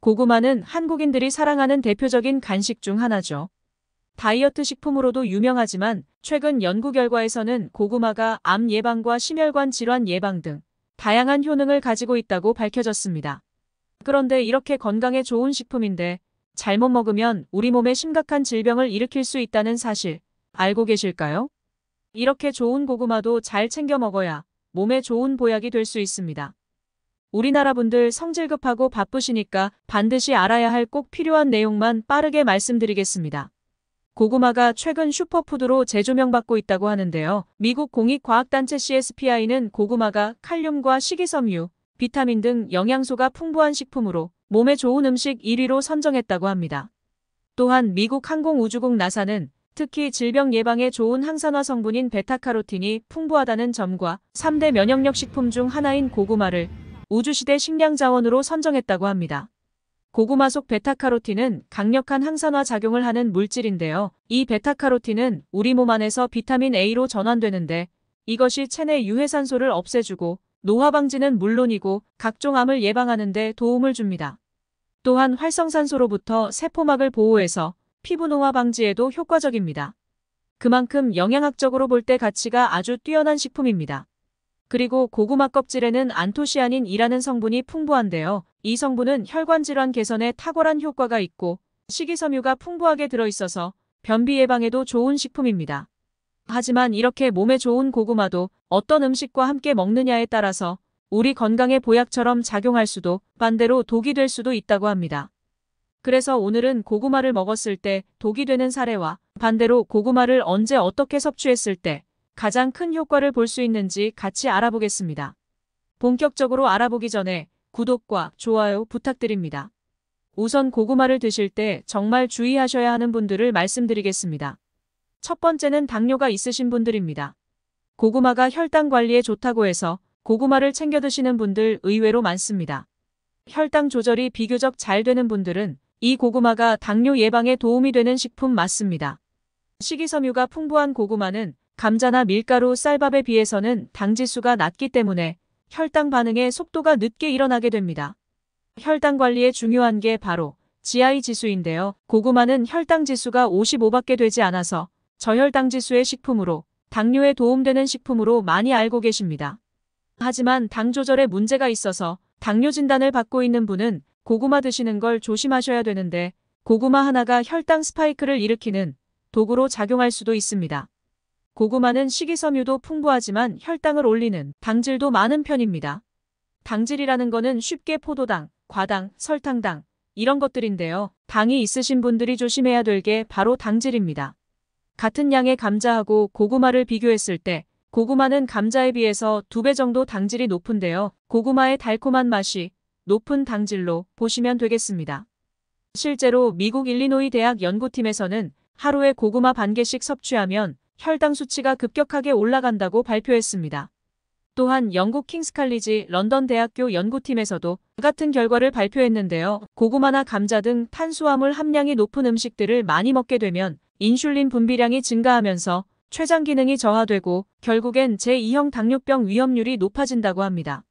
고구마는 한국인들이 사랑하는 대표적인 간식 중 하나죠. 다이어트 식품으로도 유명하지만 최근 연구 결과에서는 고구마가 암 예방과 심혈관 질환 예방 등 다양한 효능을 가지고 있다고 밝혀졌습니다. 그런데 이렇게 건강에 좋은 식품인데 잘못 먹으면 우리 몸에 심각한 질병을 일으킬 수 있다는 사실 알고 계실까요? 이렇게 좋은 고구마도 잘 챙겨 먹어야 몸에 좋은 보약이 될 수 있습니다. 우리나라 분들 성질 급하고 바쁘시니까 반드시 알아야 할 꼭 필요한 내용만 빠르게 말씀드리겠습니다. 고구마가 최근 슈퍼푸드로 재조명받고 있다고 하는데요. 미국 공익과학단체 CSPI는 고구마가 칼륨과 식이섬유, 비타민 등 영양소가 풍부한 식품으로 몸에 좋은 음식 1위로 선정했다고 합니다. 또한 미국 항공우주국 나사는 특히 질병 예방에 좋은 항산화 성분인 베타카로틴이 풍부하다는 점과 3대 면역력 식품 중 하나인 고구마를 우주시대 식량자원으로 선정했다고 합니다. 고구마 속 베타카로틴은 강력한 항산화 작용을 하는 물질인데요. 이 베타카로틴은 우리 몸 안에서 비타민 A로 전환되는데 이것이 체내 유해산소를 없애주고 노화 방지는 물론이고 각종 암을 예방하는 데 도움을 줍니다. 또한 활성산소로부터 세포막을 보호해서 피부 노화 방지에도 효과적입니다. 그만큼 영양학적으로 볼 때 가치가 아주 뛰어난 식품입니다. 그리고 고구마 껍질에는 안토시아닌이라는 성분이 풍부한데요. 이 성분은 혈관 질환 개선에 탁월한 효과가 있고 식이섬유가 풍부하게 들어있어서 변비 예방에도 좋은 식품입니다. 하지만 이렇게 몸에 좋은 고구마도 어떤 음식과 함께 먹느냐에 따라서 우리 건강에 보약처럼 작용할 수도 반대로 독이 될 수도 있다고 합니다. 그래서 오늘은 고구마를 먹었을 때 독이 되는 사례와 반대로 고구마를 언제 어떻게 섭취했을 때 가장 큰 효과를 볼 수 있는지 같이 알아보겠습니다. 본격적으로 알아보기 전에 구독과 좋아요 부탁드립니다. 우선 고구마를 드실 때 정말 주의하셔야 하는 분들을 말씀드리겠습니다. 첫 번째는 당뇨가 있으신 분들입니다. 고구마가 혈당 관리에 좋다고 해서 고구마를 챙겨 드시는 분들 의외로 많습니다. 혈당 조절이 비교적 잘 되는 분들은 이 고구마가 당뇨 예방에 도움이 되는 식품 맞습니다. 식이섬유가 풍부한 고구마는 감자나 밀가루, 쌀밥에 비해서는 당지수가 낮기 때문에 혈당 반응의 속도가 늦게 일어나게 됩니다. 혈당 관리에 중요한 게 바로 GI 지수인데요. 고구마는 혈당 지수가 55밖에 되지 않아서 저혈당 지수의 식품으로 당뇨에 도움되는 식품으로 많이 알고 계십니다. 하지만 당 조절에 문제가 있어서 당뇨 진단을 받고 있는 분은 고구마 드시는 걸 조심하셔야 되는데 고구마 하나가 혈당 스파이크를 일으키는 도구로 작용할 수도 있습니다. 고구마는 식이섬유도 풍부하지만 혈당을 올리는 당질도 많은 편입니다. 당질이라는 거는 쉽게 포도당, 과당, 설탕당 이런 것들인데요. 당이 있으신 분들이 조심해야 될 게 바로 당질입니다. 같은 양의 감자하고 고구마를 비교했을 때 고구마는 감자에 비해서 2배 정도 당질이 높은데요. 고구마의 달콤한 맛이 높은 당질로 보시면 되겠습니다. 실제로 미국 일리노이 대학 연구팀에서는 하루에 고구마 반 개씩 섭취하면 혈당 수치가 급격하게 올라간다고 발표했습니다. 또한 영국 킹스칼리지 런던 대학교 연구팀에서도 같은 결과를 발표했는데요. 고구마나 감자 등 탄수화물 함량이 높은 음식들을 많이 먹게 되면 인슐린 분비량이 증가하면서 췌장 기능이 저하되고 결국엔 제2형 당뇨병 위험률이 높아진다고 합니다.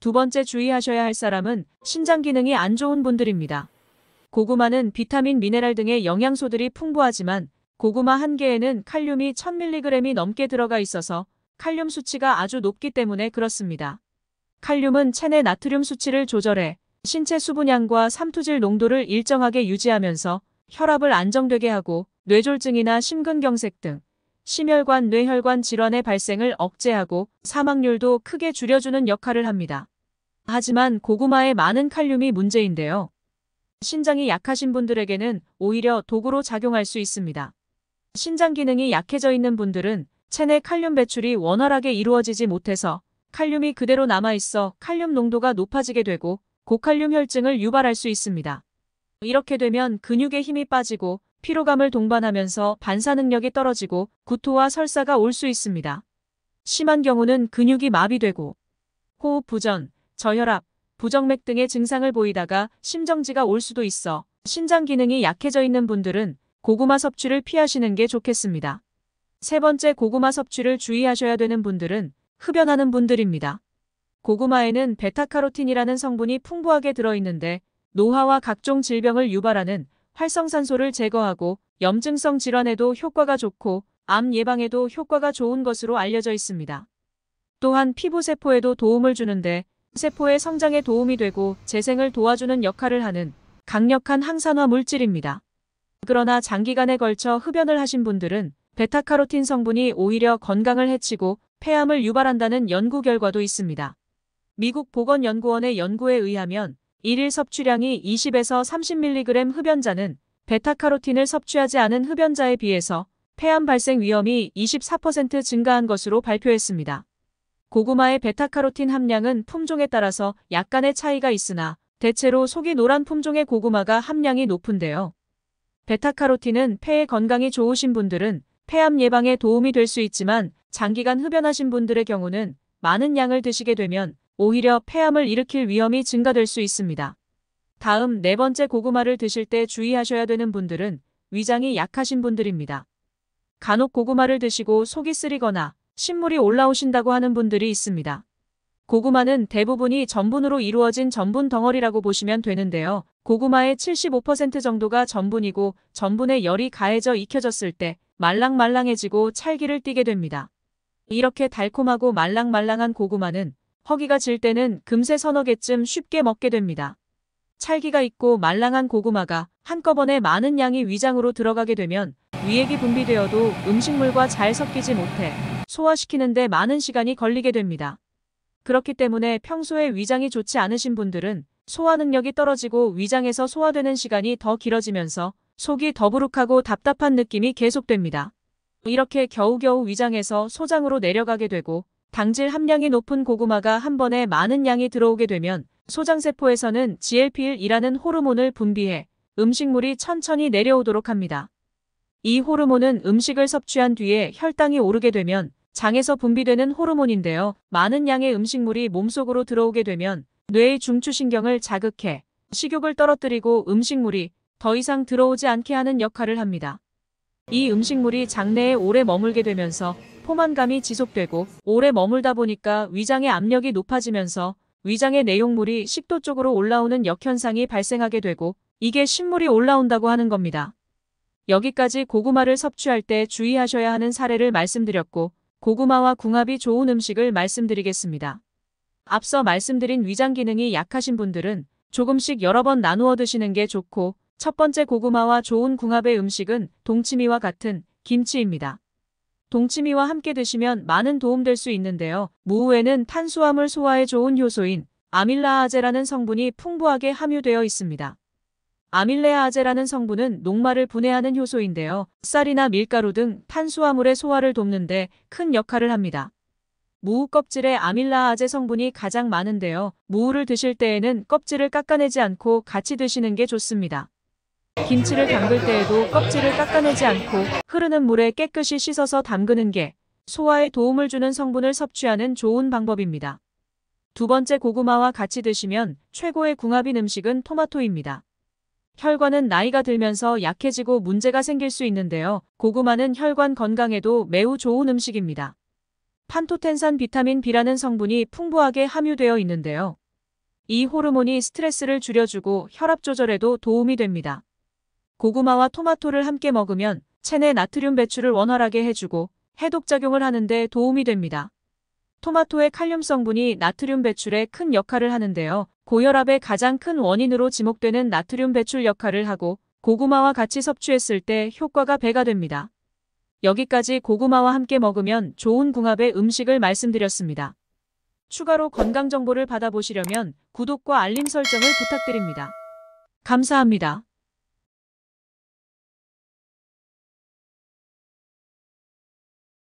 두 번째 주의하셔야 할 사람은 신장 기능이 안 좋은 분들입니다. 고구마는 비타민, 미네랄 등의 영양소들이 풍부하지만 고구마 한 개에는 칼륨이 1000mg이 넘게 들어가 있어서 칼륨 수치가 아주 높기 때문에 그렇습니다. 칼륨은 체내 나트륨 수치를 조절해 신체 수분량과 삼투질 농도를 일정하게 유지하면서 혈압을 안정되게 하고 뇌졸중이나 심근경색 등 심혈관, 뇌혈관 질환의 발생을 억제하고 사망률도 크게 줄여주는 역할을 합니다. 하지만 고구마의 많은 칼륨이 문제인데요. 신장이 약하신 분들에게는 오히려 도구로 작용할 수 있습니다. 신장 기능이 약해져 있는 분들은 체내 칼륨 배출이 원활하게 이루어지지 못해서 칼륨이 그대로 남아있어 칼륨 농도가 높아지게 되고 고칼륨 혈증을 유발할 수 있습니다. 이렇게 되면 근육에 힘이 빠지고 피로감을 동반하면서 반사 능력이 떨어지고 구토와 설사가 올 수 있습니다. 심한 경우는 근육이 마비되고 호흡 부전, 저혈압, 부정맥 등의 증상을 보이다가 심정지가 올 수도 있어 신장 기능이 약해져 있는 분들은 고구마 섭취를 피하시는 게 좋겠습니다. 세 번째, 고구마 섭취를 주의하셔야 되는 분들은 흡연하는 분들입니다. 고구마에는 베타카로틴이라는 성분이 풍부하게 들어있는데 노화와 각종 질병을 유발하는 활성산소를 제거하고 염증성 질환에도 효과가 좋고 암 예방에도 효과가 좋은 것으로 알려져 있습니다. 또한 피부세포에도 도움을 주는데 세포의 성장에 도움이 되고 재생을 도와주는 역할을 하는 강력한 항산화 물질입니다. 그러나 장기간에 걸쳐 흡연을 하신 분들은 베타카로틴 성분이 오히려 건강을 해치고 폐암을 유발한다는 연구 결과도 있습니다. 미국 보건연구원의 연구에 의하면 일일 섭취량이 20에서 30mg 흡연자는 베타카로틴을 섭취하지 않은 흡연자에 비해서 폐암 발생 위험이 24% 증가한 것으로 발표했습니다. 고구마의 베타카로틴 함량은 품종에 따라서 약간의 차이가 있으나 대체로 속이 노란 품종의 고구마가 함량이 높은데요. 베타카로틴은 폐의 건강이 좋으신 분들은 폐암 예방에 도움이 될 수 있지만 장기간 흡연하신 분들의 경우는 많은 양을 드시게 되면 오히려 폐암을 일으킬 위험이 증가될 수 있습니다. 다음 네 번째, 고구마를 드실 때 주의하셔야 되는 분들은 위장이 약하신 분들입니다. 간혹 고구마를 드시고 속이 쓰리거나 신물이 올라오신다고 하는 분들이 있습니다. 고구마는 대부분이 전분으로 이루어진 전분 덩어리라고 보시면 되는데요. 고구마의 75% 정도가 전분이고 전분에 열이 가해져 익혀졌을 때 말랑말랑해지고 찰기를 띠게 됩니다. 이렇게 달콤하고 말랑말랑한 고구마는 허기가 질 때는 금세 서너 개쯤 쉽게 먹게 됩니다. 찰기가 있고 말랑한 고구마가 한꺼번에 많은 양이 위장으로 들어가게 되면 위액이 분비되어도 음식물과 잘 섞이지 못해 소화시키는 데 많은 시간이 걸리게 됩니다. 그렇기 때문에 평소에 위장이 좋지 않으신 분들은 소화 능력이 떨어지고 위장에서 소화되는 시간이 더 길어지면서 속이 더부룩하고 답답한 느낌이 계속됩니다. 이렇게 겨우겨우 위장에서 소장으로 내려가게 되고 당질 함량이 높은 고구마가 한 번에 많은 양이 들어오게 되면 소장세포에서는 GLP-1이라는 호르몬을 분비해 음식물이 천천히 내려오도록 합니다. 이 호르몬은 음식을 섭취한 뒤에 혈당이 오르게 되면 장에서 분비되는 호르몬인데요. 많은 양의 음식물이 몸속으로 들어오게 되면 뇌의 중추신경을 자극해 식욕을 떨어뜨리고 음식물이 더 이상 들어오지 않게 하는 역할을 합니다. 이 음식물이 장내에 오래 머물게 되면서 포만감이 지속되고 오래 머물다 보니까 위장의 압력이 높아지면서 위장의 내용물이 식도 쪽으로 올라오는 역현상이 발생하게 되고 이게 신물이 올라온다고 하는 겁니다. 여기까지 고구마를 섭취할 때 주의하셔야 하는 사례를 말씀드렸고 고구마와 궁합이 좋은 음식을 말씀드리겠습니다. 앞서 말씀드린 위장 기능이 약하신 분들은 조금씩 여러 번 나누어 드시는 게 좋고 첫 번째, 고구마와 좋은 궁합의 음식은 동치미와 같은 김치입니다. 동치미와 함께 드시면 많은 도움될 수 있는데요. 무후에는 탄수화물 소화에 좋은 효소인 아밀라아제라는 성분이 풍부하게 함유되어 있습니다. 아밀레아제라는 성분은 녹말을 분해하는 효소인데요. 쌀이나 밀가루 등 탄수화물의 소화를 돕는데 큰 역할을 합니다. 무후 껍질에 아밀라아제 성분이 가장 많은데요. 무후를 드실 때에는 껍질을 깎아내지 않고 같이 드시는 게 좋습니다. 김치를 담글 때에도 껍질을 깎아내지 않고 흐르는 물에 깨끗이 씻어서 담그는 게 소화에 도움을 주는 성분을 섭취하는 좋은 방법입니다. 두 번째, 고구마와 같이 드시면 최고의 궁합인 음식은 토마토입니다. 혈관은 나이가 들면서 약해지고 문제가 생길 수 있는데요. 고구마는 혈관 건강에도 매우 좋은 음식입니다. 판토텐산 비타민 B라는 성분이 풍부하게 함유되어 있는데요. 이 호르몬이 스트레스를 줄여주고 혈압 조절에도 도움이 됩니다. 고구마와 토마토를 함께 먹으면 체내 나트륨 배출을 원활하게 해주고 해독작용을 하는데 도움이 됩니다. 토마토의 칼륨 성분이 나트륨 배출에 큰 역할을 하는데요. 고혈압의 가장 큰 원인으로 지목되는 나트륨 배출 역할을 하고 고구마와 같이 섭취했을 때 효과가 배가 됩니다. 여기까지 고구마와 함께 먹으면 좋은 궁합의 음식을 말씀드렸습니다. 추가로 건강 정보를 받아보시려면 구독과 알림 설정을 부탁드립니다. 감사합니다.